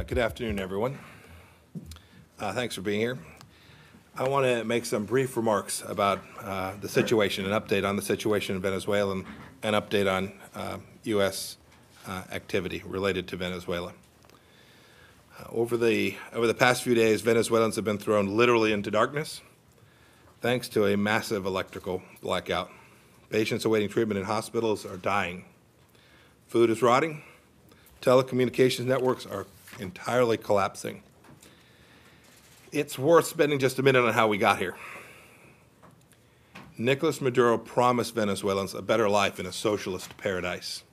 Good afternoon, everyone. Thanks for being here. I want to make some brief remarks about the situation, an update on the situation in Venezuela, and an update on U.S. activity related to Venezuela. Over the past few days, Venezuelans have been thrown literally into darkness thanks to a massive electrical blackout. Patients awaiting treatment in hospitals are dying. Food is rotting. Telecommunications networks are entirely collapsing. It's worth spending just a minute on how we got here. Nicolas Maduro promised Venezuelans a better life in a socialist paradise.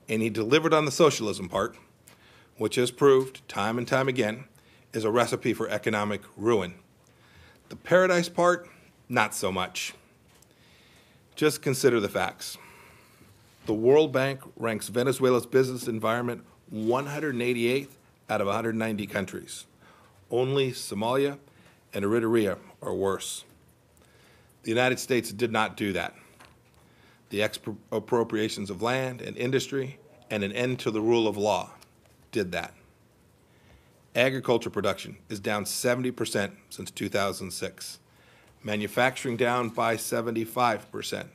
And he delivered on the socialism part, which has proved time and time again is a recipe for economic ruin. The paradise part, not so much. Just consider the facts. The World Bank ranks Venezuela's business environment 188th out of 190 countries. Only Somalia and Eritrea are worse. The United States did not do that. The expropriations of land and industry and an end to the rule of law did that. Agriculture production is down 70% since 2006. Manufacturing down by 75%.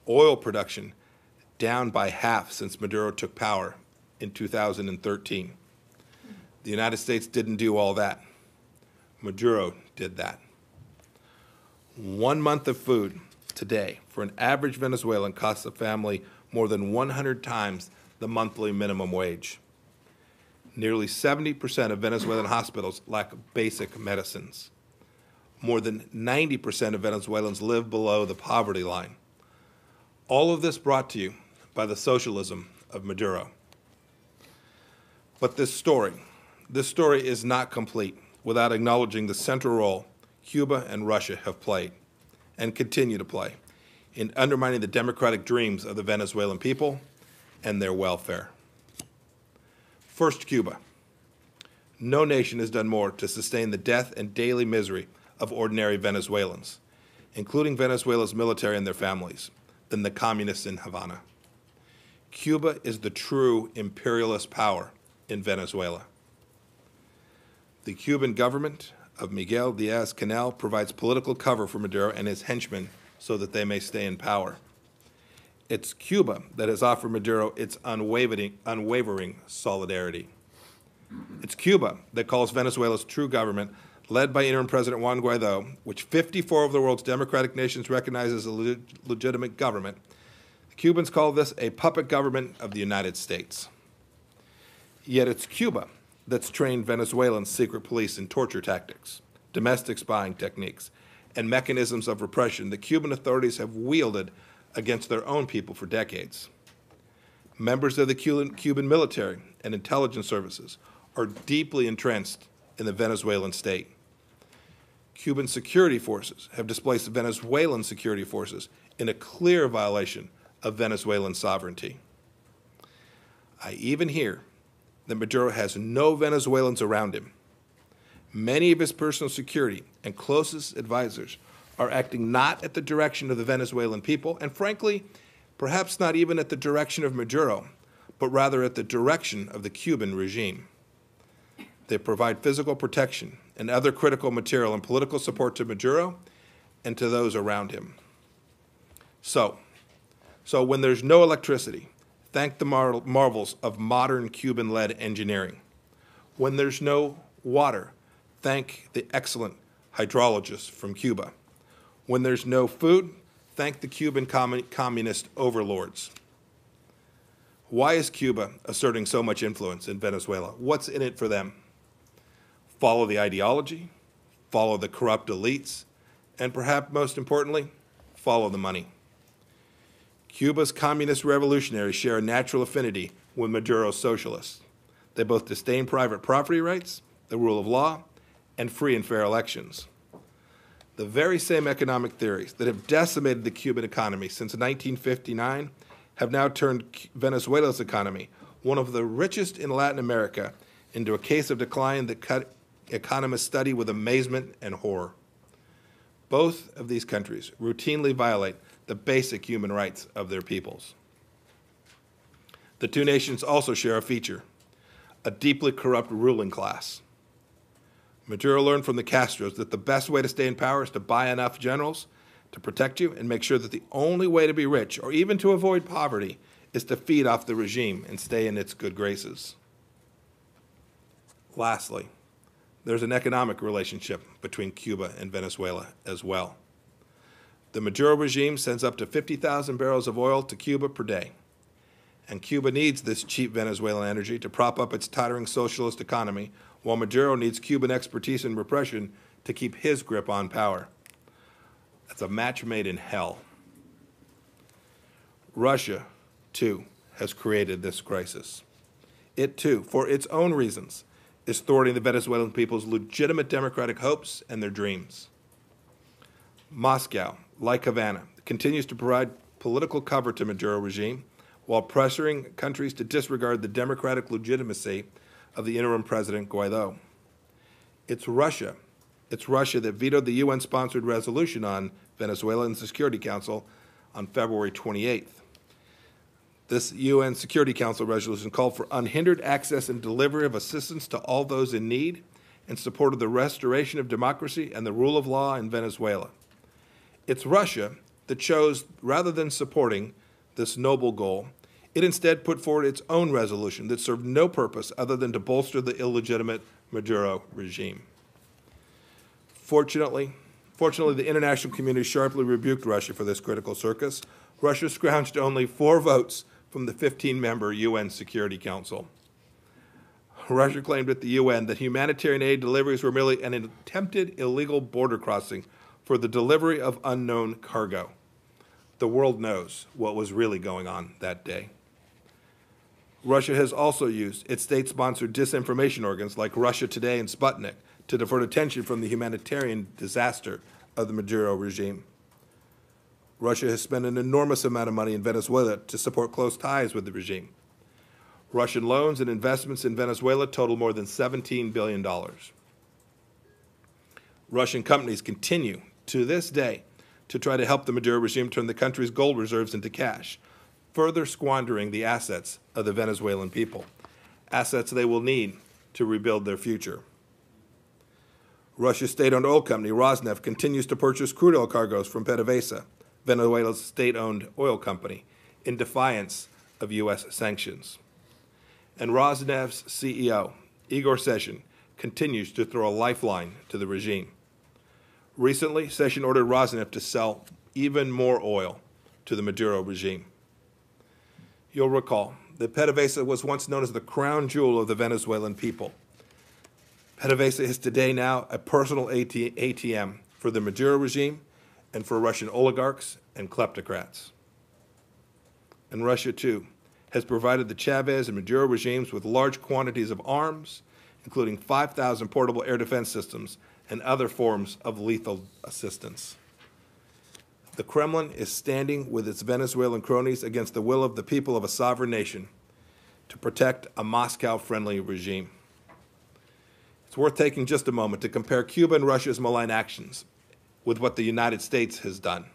Oil production down by half since Maduro took power in 2013. The United States didn't do all that. Maduro did that. 1 month of food today for an average Venezuelan costs a family more than 100 times the monthly minimum wage. Nearly 70% of Venezuelan hospitals lack basic medicines. More than 90% of Venezuelans live below the poverty line. All of this brought to you by the socialism of Maduro. But this story is not complete without acknowledging the central role Cuba and Russia have played and continue to play in undermining the democratic dreams of the Venezuelan people and their welfare. First, Cuba. No nation has done more to sustain the death and daily misery of ordinary Venezuelans, including Venezuela's military and their families, than the communists in Havana. Cuba is the true imperialist power in Venezuela. The Cuban government of Miguel Diaz-Canel provides political cover for Maduro and his henchmen so that they may stay in power. It's Cuba that has offered Maduro its unwavering solidarity. It's Cuba that calls Venezuela's true government, led by interim President Juan Guaido, which 54 of the world's democratic nations recognize as a legitimate government. The Cubans call this a puppet government of the United States. Yet it's Cuba that's trained Venezuelans' secret police in torture tactics, domestic spying techniques, and mechanisms of repression that Cuban authorities have wielded against their own people for decades. Members of the Cuban military and intelligence services are deeply entrenched in the Venezuelan state. Cuban security forces have displaced Venezuelan security forces in a clear violation of Venezuelan sovereignty. I even hear that Maduro has no Venezuelans around him. Many of his personal security and closest advisors are acting not at the direction of the Venezuelan people, and frankly, perhaps not even at the direction of Maduro, but rather at the direction of the Cuban regime. They provide physical protection and other critical material and political support to Maduro and to those around him. So when there's no electricity, thank the marvels of modern Cuban-led engineering. When there's no water, thank the excellent hydrologists from Cuba. When there's no food, thank the Cuban communist overlords. Why is Cuba asserting so much influence in Venezuela? What's in it for them? Follow the ideology, follow the corrupt elites, and perhaps most importantly, follow the money. Cuba's communist revolutionaries share a natural affinity with Maduro's socialists. They both disdain private property rights, the rule of law, and free and fair elections. The very same economic theories that have decimated the Cuban economy since 1959 have now turned Venezuela's economy, one of the richest in Latin America, into a case of decline that economists study with amazement and horror. Both of these countries routinely violate the basic human rights of their peoples. The two nations also share a feature, a deeply corrupt ruling class. Maduro learned from the Castros that the best way to stay in power is to buy enough generals to protect you and make sure that the only way to be rich, or even to avoid poverty, is to feed off the regime and stay in its good graces. Lastly, there's an economic relationship between Cuba and Venezuela as well. The Maduro regime sends up to 50,000 barrels of oil to Cuba per day, and Cuba needs this cheap Venezuelan energy to prop up its tottering socialist economy, while Maduro needs Cuban expertise in repression to keep his grip on power. That's a match made in hell. Russia, too, has created this crisis. It, too, for its own reasons, is thwarting the Venezuelan people's legitimate democratic hopes and their dreams. Moscow, like Havana, continues to provide political cover to Maduro regime while pressuring countries to disregard the democratic legitimacy of the interim president Guaido. It's Russia that vetoed the UN-sponsored resolution on Venezuela in the Security Council on February 28th. This UN Security Council resolution called for unhindered access and delivery of assistance to all those in need in support of the restoration of democracy and the rule of law in Venezuela. It's Russia that chose, rather than supporting this noble goal, it instead put forward its own resolution that served no purpose other than to bolster the illegitimate Maduro regime. Fortunately, the international community sharply rebuked Russia for this critical circus. Russia scrounged only 4 votes from the 15-member UN Security Council. Russia claimed at the UN that humanitarian aid deliveries were merely an attempted illegal border crossing for the delivery of unknown cargo. The world knows what was really going on that day. Russia has also used its state-sponsored disinformation organs like Russia Today and Sputnik to divert attention from the humanitarian disaster of the Maduro regime. Russia has spent an enormous amount of money in Venezuela to support close ties with the regime. Russian loans and investments in Venezuela total more than $17 billion. Russian companies continue, to this day, to try to help the Maduro regime turn the country's gold reserves into cash, further squandering the assets of the Venezuelan people, assets they will need to rebuild their future. Russia's state-owned oil company, Rosneft, continues to purchase crude oil cargoes from PDVSA, Venezuela's state-owned oil company, in defiance of U.S. sanctions. And Rosneft's CEO, Igor Sechin, continues to throw a lifeline to the regime. Recently, Sechin ordered Rosneft to sell even more oil to the Maduro regime. You'll recall that PDVSA was once known as the crown jewel of the Venezuelan people. PDVSA is today now a personal ATM for the Maduro regime and for Russian oligarchs and kleptocrats. And Russia, too, has provided the Chavez and Maduro regimes with large quantities of arms, including 5,000 portable air defense systems and other forms of lethal assistance. The Kremlin is standing with its Venezuelan cronies against the will of the people of a sovereign nation to protect a Moscow-friendly regime. It's worth taking just a moment to compare Cuba and Russia's malign actions with what the United States has done.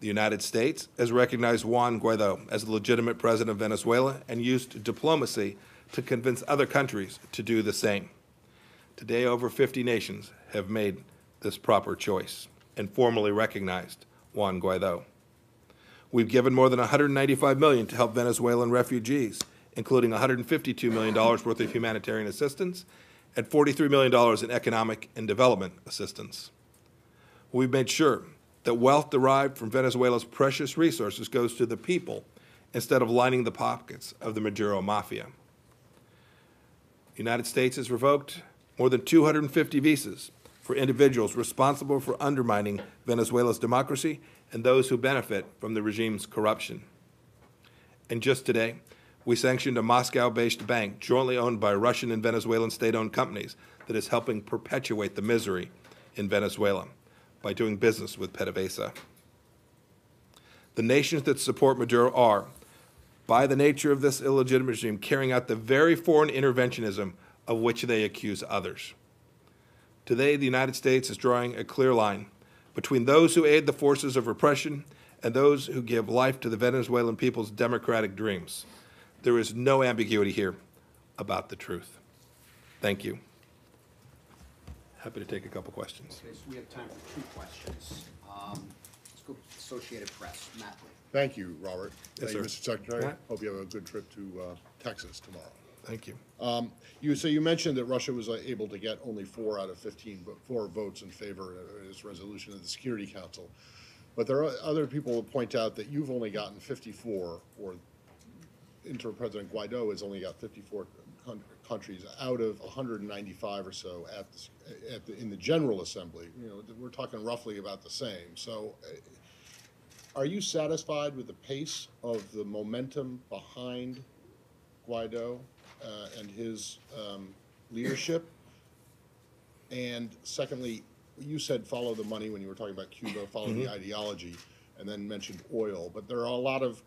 The United States has recognized Juan Guaido as the legitimate president of Venezuela and used diplomacy to convince other countries to do the same. Today, over 50 nations have made this proper choice and formally recognized Juan Guaido. We've given more than $195 million to help Venezuelan refugees, including $152 million worth of humanitarian assistance and $43 million in economic and development assistance. We've made sure that wealth derived from Venezuela's precious resources goes to the people instead of lining the pockets of the Maduro mafia. The United States has revoked more than 250 visas for individuals responsible for undermining Venezuela's democracy and those who benefit from the regime's corruption. And just today, we sanctioned a Moscow-based bank jointly owned by Russian and Venezuelan state-owned companies that is helping perpetuate the misery in Venezuela by doing business with PDVSA. The nations that support Maduro are, by the nature of this illegitimate regime, carrying out the very foreign interventionism of which they accuse others. Today, the United States is drawing a clear line between those who aid the forces of repression and those who give life to the Venezuelan people's democratic dreams. There is no ambiguity here. about the truth. Thank you. Happy to take a couple questions. Okay, so we have time for 2 questions. Let's go with Associated Press. Matt Lee. Thank you, Robert. Yes, Thank you, sir. Mr. Secretary. Matt? Hope you have a good trip to Texas tomorrow. Thank you. You mentioned that Russia was able to get only 4 out of 15, 4 votes in favor of this resolution of the Security Council. But there are other people who point out that you've only gotten 54, or Interim President Guaido has only got 54 countries out of 195 or so in the General Assembly. You know, we're talking roughly about the same. So, are you satisfied with the pace of the momentum behind Guaido and his leadership? And secondly, you said follow the money when you were talking about Cuba, follow the ideology, and then mentioned oil. But there are a lot of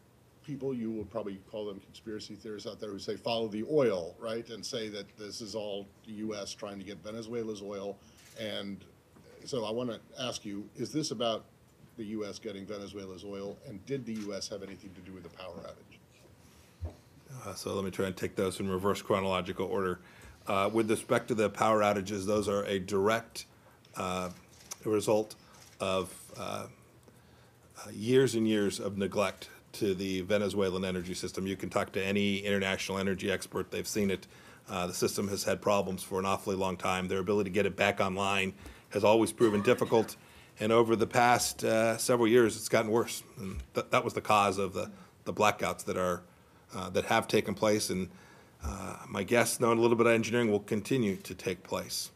people, you would probably call them conspiracy theorists out there, who say follow the oil, right? And say that this is all the U.S. trying to get Venezuela's oil. And so I want to ask you, is this about the U.S. getting Venezuela's oil? And did the U.S. have anything to do with the power outage? So let me try and take those in reverse chronological order. With respect to the power outages, those are a direct result of years and years of neglect to the Venezuelan energy system. You can talk to any international energy expert. They've seen it. The system has had problems for an awfully long time. Their ability to get it back online has always proven difficult. And over the past several years, it's gotten worse. And that was the cause of the blackouts that have taken place. And my guess, knowing a little bit of engineering, will continue to take place.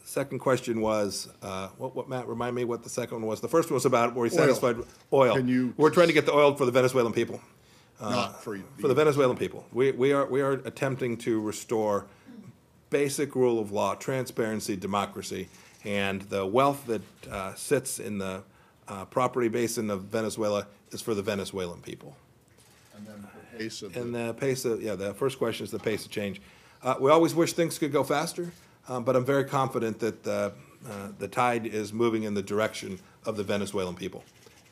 Second question was, what Matt, remind me what the second one was. The first one was about, were you satisfied with oil? We're trying to get the oil for the Venezuelan people. Not for the Venezuelan people. We are attempting to restore basic rule of law, transparency, democracy, and the wealth that sits in the property basin of Venezuela is for the Venezuelan people. And then the pace of the first question is the pace of change. We always wish things could go faster, but I'm very confident that the tide is moving in the direction of the Venezuelan people,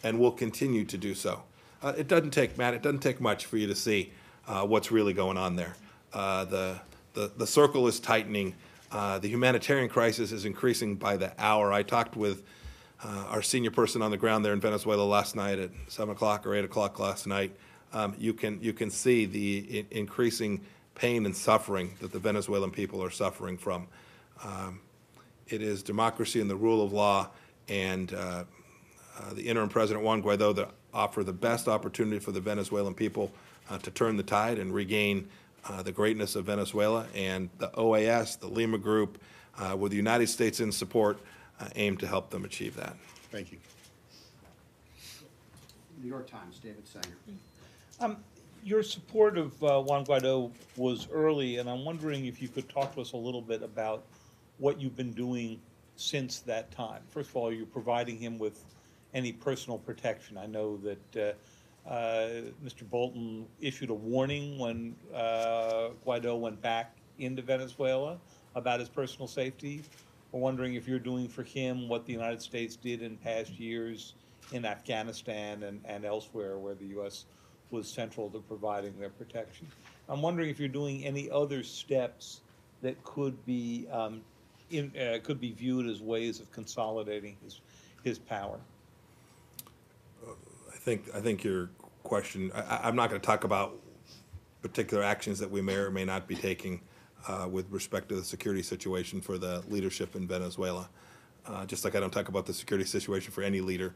and will continue to do so. It doesn't take much for you to see what's really going on there. The circle is tightening. The humanitarian crisis is increasing by the hour. I talked with our senior person on the ground there in Venezuela last night at 7 o'clock or 8 o'clock last night. You can see the increasing pain and suffering that the Venezuelan people are suffering from. It is democracy and the rule of law and the interim President Juan Guaido that offer the best opportunity for the Venezuelan people to turn the tide and regain the greatness of Venezuela. And the OAS, the Lima Group, with the United States in support, aim to help them achieve that. Thank you. New York Times, David Sanger. Your support of Juan Guaido was early, and I'm wondering if you could talk to us a little bit about what you've been doing since that time. First of all, you're providing him with any personal protection. I know that Mr. Bolton issued a warning when Guaido went back into Venezuela about his personal safety. We're wondering if you're doing for him what the United States did in past years in Afghanistan and elsewhere where the U.S. was central to providing their protection. I'm wondering if you're doing any other steps that could be viewed as ways of consolidating his power. I think your question, I'm not going to talk about particular actions that we may or may not be taking with respect to the security situation for the leadership in Venezuela, just like I don't talk about the security situation for any leader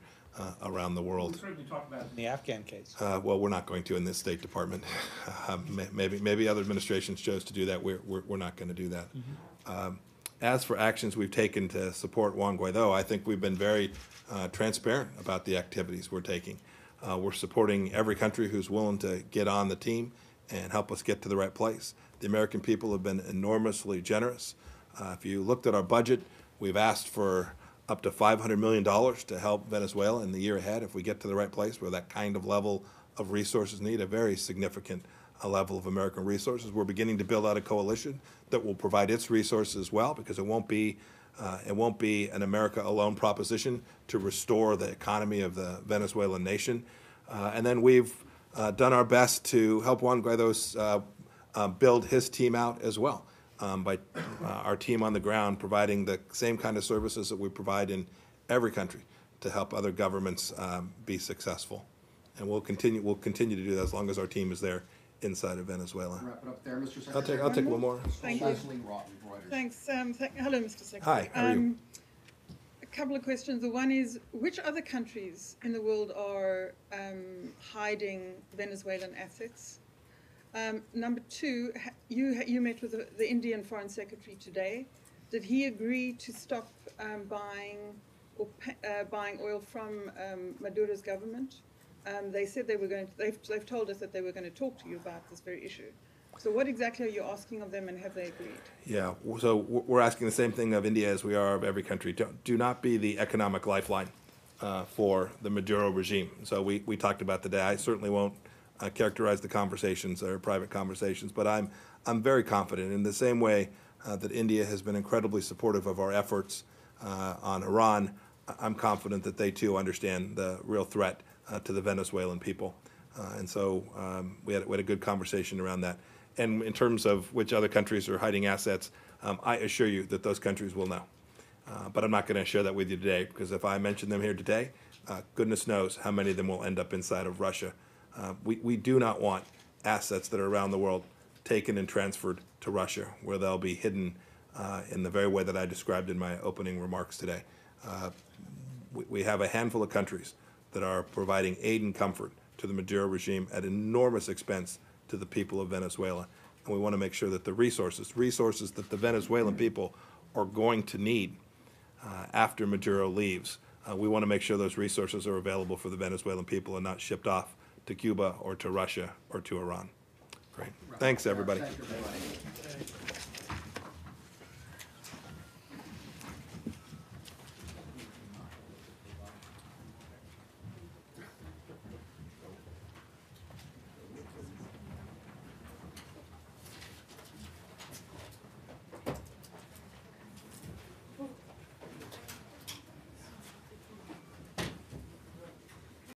around the world. We certainly talked about it in the Afghan case. Well, we're not going to in this State Department. Maybe other administrations chose to do that. We're not going to do that. Mm-hmm. As for actions we've taken to support Juan Guaido, I think we've been very transparent about the activities we're taking. We're supporting every country who's willing to get on the team and help us get to the right place. The American people have been enormously generous. If you looked at our budget, we've asked for up to $500 million to help Venezuela in the year ahead if we get to the right place where that kind of level of resources need, a very significant level of American resources. We're beginning to build out a coalition that will provide its resources as well, because it won't be an America alone proposition to restore the economy of the Venezuelan nation. And then we've done our best to help Juan Guaido's build his team out as well, by our team on the ground providing the same kind of services that we provide in every country to help other governments be successful. And we'll continue to do that as long as our team is there inside of Venezuela. Wrap it up there, Mr. Secretary. I'll take one more. Thank you. Leslie Reuters. Thanks. Hello, Mr. Secretary. Hi, how are you? A couple of questions. The one is, which other countries in the world are hiding Venezuelan assets? Number two, you met with the Indian Foreign Secretary today. Did he agree to stop buying oil from Maduro's government? They said they were going to, they've told us that they were going to talk to you about this very issue. So what exactly are you asking of them, and have they agreed? Yeah, so we're asking the same thing of India as we are of every country. Do not be the economic lifeline for the Maduro regime. So we talked about today. I certainly won't characterize the conversations, or private conversations, but I'm very confident in the same way that India has been incredibly supportive of our efforts on Iran. I'm confident that they too understand the real threat to the Venezuelan people. And so we had a good conversation around that. And in terms of which other countries are hiding assets, I assure you that those countries will know. But I'm not going to share that with you today, because if I mention them here today, goodness knows how many of them will end up inside of Russia. We do not want assets that are around the world taken and transferred to Russia, where they'll be hidden in the very way that I described in my opening remarks today. We have a handful of countries that are providing aid and comfort to the Maduro regime at enormous expense to the people of Venezuela. And we want to make sure that the resources that the Venezuelan people are going to need after Maduro leaves, we want to make sure those resources are available for the Venezuelan people and not shipped off to Cuba or to Russia or to Iran. Great. Thanks, everybody. Thank you, everybody.